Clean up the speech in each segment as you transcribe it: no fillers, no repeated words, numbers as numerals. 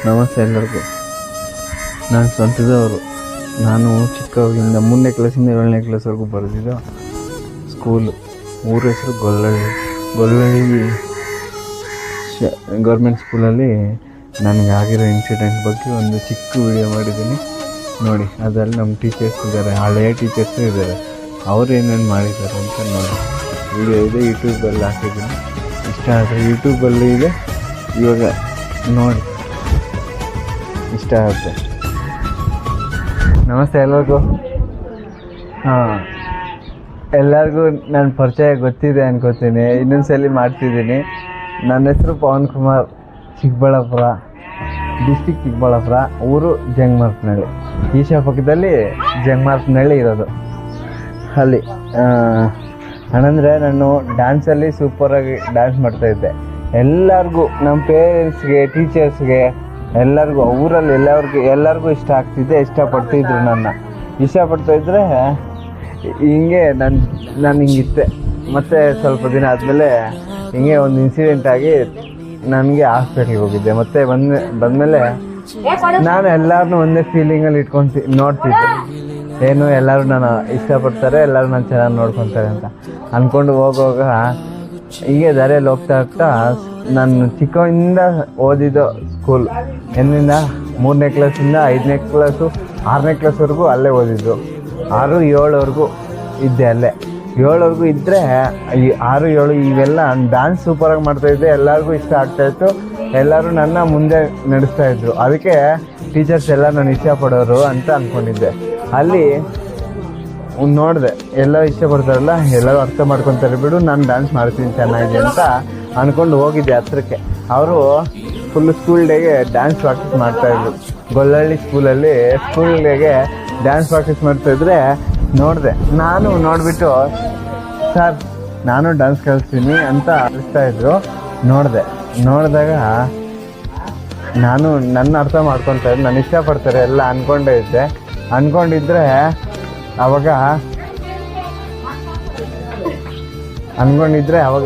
ನಮಸ್ತೆ ಎಲ್ಲರಿಗೂ. ನಾನು ಸ್ವಂತದವರು. ನಾನು ಚಿಕ್ಕವಾಗಿಂದ 3ನೇ ಕ್ಲಾಸಿಂದ 7ನೇ ಕ್ಲಾಸ್ವರೆಗೂ ಬರೆದಿದ್ದು ಸ್ಕೂಲು. ಊರ ಹೆಸರು ಗೊಲ್ಲಳ್ಳಿ ಗೌರ್ಮೆಂಟ್ ಸ್ಕೂಲಲ್ಲಿ ನನಗೆ ಆಗಿರೋ ಇನ್ಸಿಡೆಂಟ್ ಬಗ್ಗೆ ಒಂದು ಚಿಕ್ಕ ವಿಡಿಯೋ ಮಾಡಿದ್ದೀನಿ ನೋಡಿ. ಅದರಲ್ಲಿ ನಮ್ಮ ಟೀಚರ್ಸ್ ಇದ್ದಾರೆ, ಹಳೆಯ ಟೀಚರ್ಸು ಇದ್ದಾರೆ. ಅವ್ರು ಏನೇನು ಮಾಡಿದ್ದಾರೆ ಅಂತ ನೋಡಿ. ವಿಡಿಯೋ ಇದೆ, ಯೂಟ್ಯೂಬಲ್ಲಿ ಹಾಕಿದ್ದೀನಿ. ಇಷ್ಟ ಆದರೆ ಯೂಟ್ಯೂಬಲ್ಲಿ ಇದೆ, ಇವಾಗ ನೋಡಿ, ಇಷ್ಟ ಆಗುತ್ತೆ. ನಮಸ್ತೆ ಎಲ್ಲರಿಗೂ. ಎಲ್ಲರಿಗೂ ನನ್ನ ಪರಿಚಯ ಗೊತ್ತಿದೆ ಅನ್ಕೋತೀನಿ. ಇನ್ನೊಂದ್ಸಲಿ ಮಾಡ್ತಿದ್ದೀನಿ. ನನ್ನ ಹೆಸರು ಪವನ್ ಕುಮಾರ್, ಚಿಕ್ಕಬಳ್ಳಾಪುರ ಡಿಸ್ಟಿಕ್, ಚಿಕ್ಕಬಳ್ಳಾಪುರ. ಊರು ಜಂಗಮಾರ್ಪನಹಳ್ಳಿ. ಈಶಾ ಪಕ್ಕದಲ್ಲಿ ಜಂಗಮಾರ್ಪನಹಳ್ಳಿ ಇರೋದು. ಅಲ್ಲಿ ಏನಂದರೆ ನಾನು ಡ್ಯಾನ್ಸಲ್ಲಿ ಸೂಪರಾಗಿ ಡ್ಯಾನ್ಸ್ ಮಾಡ್ತಾಯಿದ್ದೆ. ಎಲ್ಲರಿಗೂ, ನಮ್ಮ ಪೇರೆಂಟ್ಸ್ಗೆ, ಟೀಚರ್ಸ್ಗೆ, ಎಲ್ಲರಿಗೂ, ಊರಲ್ಲಿ ಎಲ್ಲರಿಗೂ ಇಷ್ಟ ಆಗ್ತಿದ್ದೆ, ಇಷ್ಟಪಡ್ತಿದ್ರು. ಇಷ್ಟಪಡ್ತಾಯಿದ್ರೆ ಹಿಂಗೆ ನಾನು ಹಿಂಗಿತ್ತೆ. ಮತ್ತು ಸ್ವಲ್ಪ ದಿನ ಆದಮೇಲೆ ಹಿಂಗೆ ಒಂದು ಇನ್ಸಿಡೆಂಟ್ ಆಗಿ ನನಗೆ ಹಾಸ್ಪಿಟ್ಲಿಗೆ ಹೋಗಿದ್ದೆ. ಮತ್ತು ಬಂದಮೇಲೆ ನಾನು ಎಲ್ಲರನ್ನೂ ಒಂದೇ ಫೀಲಿಂಗಲ್ಲಿ ನೋಡ್ತಿದ್ದೆ. ಏನು, ಎಲ್ಲರೂ ನಾನು ಇಷ್ಟಪಡ್ತಾರೆ, ಎಲ್ಲರೂ ನಾನು ಚೆನ್ನಾಗಿ ನೋಡ್ಕೊತಾರೆ ಅಂತ ಅಂದ್ಕೊಂಡು ಹೋಗುವಾಗ ಹೀಗೆ ದಾರಿಯಲ್ಲಿ ಹೋಗ್ತಾ ನಾನು ಚಿಕ್ಕವರಿಂದ ಓದಿದ್ದು ಸ್ಕೂಲ್ ಎಲ್ಲಿಂದ 3ನೇ ಕ್ಲಾಸಿಂದ 5ನೇ ಕ್ಲಾಸು 6ನೇ ಕ್ಲಾಸ್ವರೆಗೂ ಅಲ್ಲೇ ಓದಿದ್ದು. 6, 7ವರೆಗೂ ಇದ್ದೆ ಅಲ್ಲೇ. 7ವರೆಗೂ ಇದ್ದರೆ ಈ 6, 7 ಇವೆಲ್ಲ ಡ್ಯಾನ್ಸ್ ಸೂಪರಾಗಿ ಮಾಡ್ತಾಯಿದ್ದೆ. ಎಲ್ಲರಿಗೂ ಇಷ್ಟ ಆಗ್ತಾಯಿತ್ತು. ಎಲ್ಲರೂ ನನ್ನ ಮುಂದೆ ನಡೆಸ್ತಾಯಿದ್ರು. ಅದಕ್ಕೆ ಟೀಚರ್ಸ್ ಎಲ್ಲ ನಾನು ಇಷ್ಟಪಡೋರು ಅಂತ ಅಂದ್ಕೊಂಡಿದ್ದೆ. ಅಲ್ಲಿ ನೋಡಿದೆ, ಎಲ್ಲ ಇಷ್ಟಪಡ್ತಾರಲ್ಲ, ಎಲ್ಲರೂ ಅರ್ಥ ಮಾಡ್ಕೊತಾರೆ ಬಿಡು, ನಾನು ಡ್ಯಾನ್ಸ್ ಮಾಡ್ತೀನಿ ಚೆನ್ನಾಗಿದೆ ಅಂತ ಅಂದ್ಕೊಂಡು ಹೋಗಿದ್ದೆ ಹತ್ರಕ್ಕೆ. ಅವರು ಫುಲ್ ಸ್ಕೂಲ್ ಡೇಗೆ ಡ್ಯಾನ್ಸ್ ಪ್ರಾಕ್ಟೀಸ್ ಮಾಡ್ತಾಯಿದ್ರು. ಗೊಲ್ಲಳ್ಳಿ ಸ್ಕೂಲಲ್ಲಿ ಸ್ಕೂಲ್ ಡೇಗೆ ಡ್ಯಾನ್ಸ್ ಪ್ರಾಕ್ಟೀಸ್ ಮಾಡ್ತಾಯಿದ್ರೆ ನೋಡಿದೆ. ನಾನು ನೋಡಿಬಿಟ್ಟು, ಸರ್ ನಾನು ಡ್ಯಾನ್ಸ್ ಕಲಿಸ್ತೀನಿ ಅಂತ ಅನಿಸ್ತಾಯಿದ್ರು. ನೋಡಿದಾಗ ನಾನು ನನ್ನ ಅರ್ಥ ಮಾಡ್ಕೊತಾಯಿದ್ದೆ, ನಾನು ಇಷ್ಟಪಡ್ತಾರೆ ಎಲ್ಲ ಅಂದ್ಕೊಂಡಿದ್ದರೆ ಅವಾಗ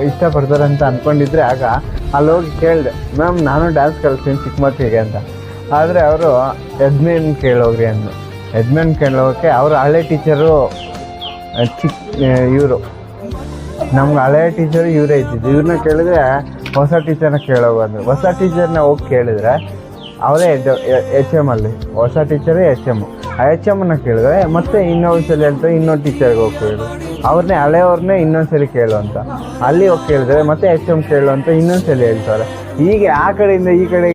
ಇಷ್ಟಪಡ್ತಾರೆ ಅಂತ ಅಂದ್ಕೊಂಡಿದ್ರೆ ಆಗ ಅಲ್ಲಿ ಹೋಗಿ ಕೇಳಿದೆ, ಮ್ಯಾಮ್ ನಾನು ಡ್ಯಾನ್ಸ್ ಕಲಿಸ್ತೀನಿ ಚಿಕ್ಕ ಮಕ್ಕಳಿಗೆ ಅಂತ. ಆದರೆ ಅವರು ಯಜ್ಮೇನ್ ಕೇಳೋಗ್ರಿ ಅಂದರು. ಯಜ್ಮೇನ್ ಕೇಳೋಕ್ಕೆ ಅವರು ಹಳೆ ಟೀಚರು, ಇವರು ನಮ್ಗೆ ಹಳೆಯ ಟೀಚರು ಇವರೇ ಇದ್ದಿದ್ದು. ಇವ್ರನ್ನ ಕೇಳಿದ್ರೆ ಹೊಸ ಟೀಚರ್ನ ಕೇಳೋಗಂದ್ರು. ಹೊಸ ಟೀಚರ್ನ ಹೋಗಿ ಕೇಳಿದ್ರೆ ಅವರೇ HM ಅಲ್ಲಿ ಹೊಸ ಟೀಚರೇ HM. ಆ HMನ ಕೇಳಿದ್ರೆ ಮತ್ತೆ ಇನ್ನೊಂದ್ಸಲಿ ಹೇಳ್ತಾರೆ, ಇನ್ನೊಂದು ಟೀಚರ್ಗೆ ಹೋಗಿ ಕೇಳಿದ್ರು. ಅವ್ರನ್ನೇ ಹಳೆಯವ್ರನ್ನೇ ಇನ್ನೊಂದ್ಸಲಿ ಕೇಳು ಅಂತ ಅಲ್ಲಿ ಹೋಗಿ ಕೇಳಿದ್ರೆ ಮತ್ತೆ HM ಕೇಳು ಅಂತ ಇನ್ನೊಂದ್ಸಲಿ ಹೇಳ್ತಾರೆ. ಹೀಗೆ ಆ ಕಡೆಯಿಂದ ಈ ಕಡೆ